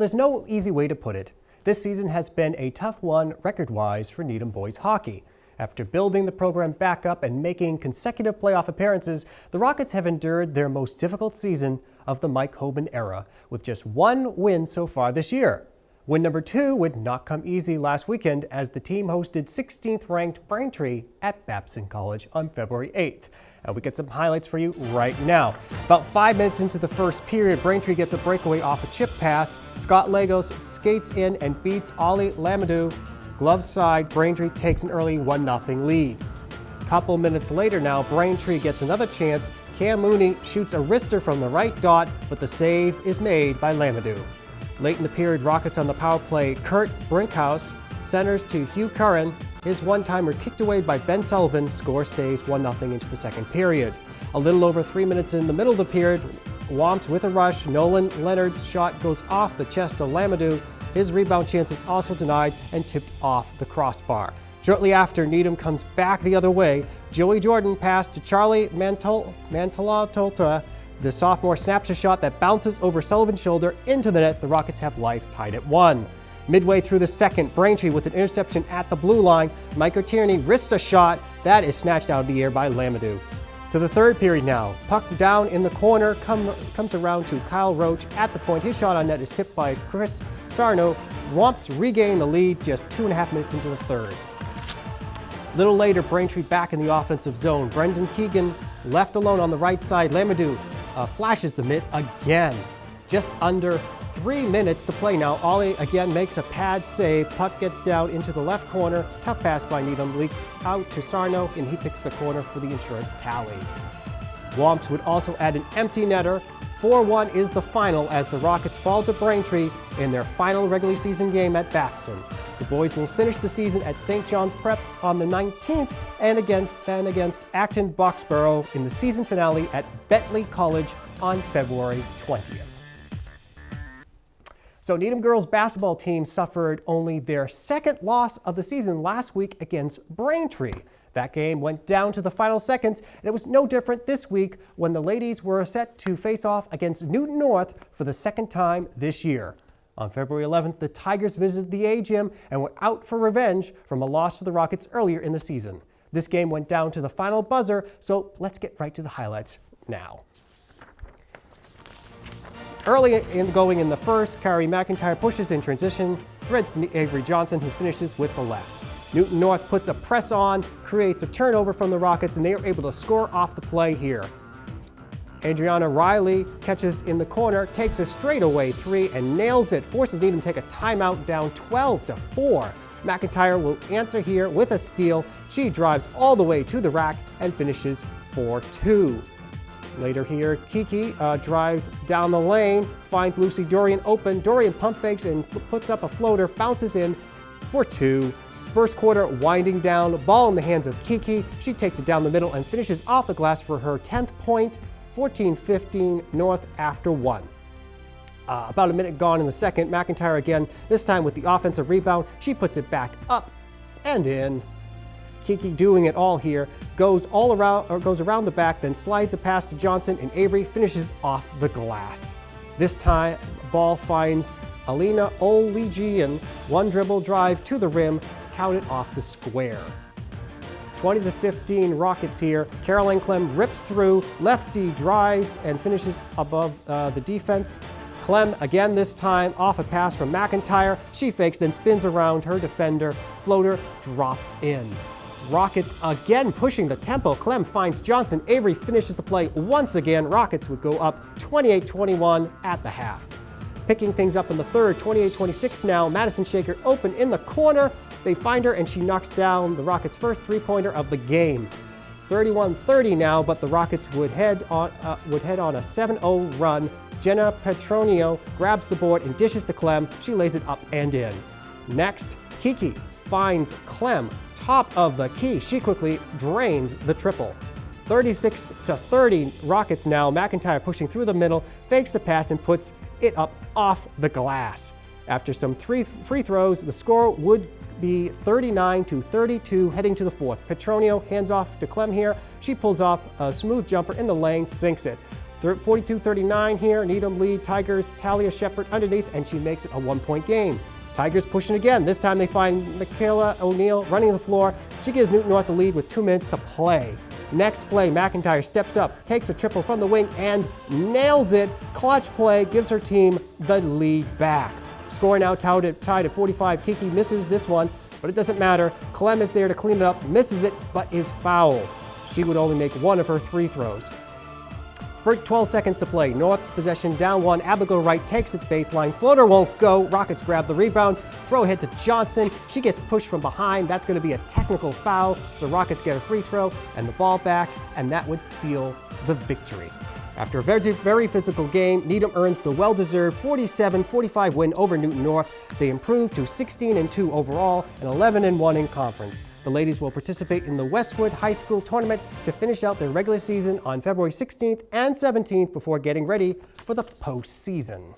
there's no easy way to put it. This season has been a tough one record-wise for Needham boys hockey. After building the program back up and making consecutive playoff appearances, the Rockets have endured their most difficult season of the Mike Hoban era, with just one win so far this year. Win number 2 would not come easy last weekend as the team hosted 16th-ranked Braintree at Babson College on February 8th. And we get some highlights for you right now. About 5 minutes into the first period, Braintree gets a breakaway off a chip pass. Scott Lagos skates in and beats Ollie Lamadou. Glove side, Braintree takes an early 1-0 lead. A couple minutes later now, Braintree gets another chance. Cam Mooney shoots a wrister from the right dot, but the save is made by Lamadou. Late in the period, Rockets on the power play. Kurt Brinkhouse centers to Hugh Curran. His one-timer kicked away by Ben Sullivan. Score stays 1-0 into the second period. A little over 3 minutes in the middle of the period, Womps with a rush. Nolan Leonard's shot goes off the chest of Lamadou. His rebound chance is also denied and tipped off the crossbar. Shortly after, Needham comes back the other way. Joey Jordan passed to Charlie Mantola-Tolta. The sophomore snaps a shot that bounces over Sullivan's shoulder into the net. The Rockets have life tied at 1. Midway through the second, Braintree with an interception at the blue line. Micah Tierney risks a shot that is snatched out of the air by Lamadou. To the third period now. Puck down in the corner comes around to Kyle Roach at the point. His shot on net is tipped by Chris Sarno. Womps regain the lead just 2.5 minutes into the third. A little later, Braintree back in the offensive zone. Brendan Keegan left alone on the right side. Lamadou flashes the mitt again. Just under 3 minutes to play now. Ollie again makes a pad save. Puck gets down into the left corner. Tough pass by Needham. Leaks out to Sarno, and he picks the corner for the insurance tally. Womps would also add an empty netter. 4-1 is the final as the Rockets fall to Braintree in their final regular season game at Babson. The boys will finish the season at St. John's Preps on the 19th and against Acton Boxborough in the season finale at Bentley College on February 20th. So Needham girls basketball team suffered only their second loss of the season last week against Braintree. That game went down to the final seconds, and it was no different this week when the ladies were set to face off against Newton North for the second time this year. On February 11th, the Tigers visited the A-Gym and were out for revenge from a loss to the Rockets earlier in the season. This game went down to the final buzzer, so let's get right to the highlights now. Early going in the first, Carrie McIntyre pushes in transition, threads to Avery Johnson, who finishes with the left. Newton North puts a press on, creates a turnover from the Rockets, and they are able to score off the play here. Adriana Riley catches in the corner, takes a straightaway 3 and nails it, forces Needham to take a timeout down 12-4. McIntyre will answer here with a steal. She drives all the way to the rack and finishes 4-2. Later here, Kiki drives down the lane, finds Lucy Dorian open. Dorian pump fakes and puts up a floater, bounces in for 2. First quarter winding down, ball in the hands of Kiki. She takes it down the middle and finishes off the glass for her 10th point, 14-15 North after 1. About a minute gone in the second, McIntyre again, this time with the offensive rebound. She puts it back up and in. Kiki doing it all here, goes around the back, then slides a pass to Johnson, and Avery finishes off the glass. This time, ball finds Alina Olegian, one dribble drive to the rim, counted off the square. 20-15 Rockets here. Caroline Clem rips through, lefty drives and finishes above the defense. Clem again this time off a pass from McIntyre. She fakes, then spins around her defender. Floater drops in. Rockets again pushing the tempo. Clem finds Johnson. Avery finishes the play once again. Rockets would go up 28-21 at the half. Picking things up in the third, 28-26 now. Madison Shaker open in the corner. They find her and she knocks down the Rockets' first three-pointer of the game. 31-30 now, but the Rockets would head on a 7-0 run. Jenna Petronio grabs the board and dishes to Clem. She lays it up and in. Next, Kiki finds Clem, top of the key. She quickly drains the triple. 36-30 Rockets now. McIntyre pushing through the middle, fakes the pass and puts it up off the glass. After some free throws, the score would be 39-32 heading to the fourth. Petronio hands off to Clem here. She pulls off a smooth jumper in the lane, sinks it. 42-39 here. Needham lead. Tigers, Talia Shepard underneath, and she makes it a 1-point game. Tigers pushing again. This time they find Michaela O'Neill running the floor. She gives Newton North the lead with 2 minutes to play. Next play, McIntyre steps up, takes a triple from the wing, and nails it. Clutch play gives her team the lead back. Score now tied at 45. Kiki misses this one, but it doesn't matter. Clem is there to clean it up, misses it, but is fouled. She would only make 1 of her 3 throws. For 12 seconds to play, North's possession down 1. Abigail Wright takes its baseline. Floater won't go. Rockets grab the rebound. Throw ahead to Johnson. She gets pushed from behind. That's going to be a technical foul. So Rockets get a free throw and the ball back, and that would seal the victory. After a very physical game, Needham earns the well-deserved 47-45 win over Newton North. They improve to 16-2 overall and 11-1 in conference. The ladies will participate in the Westwood High School Tournament to finish out their regular season on February 16th and 17th before getting ready for the postseason.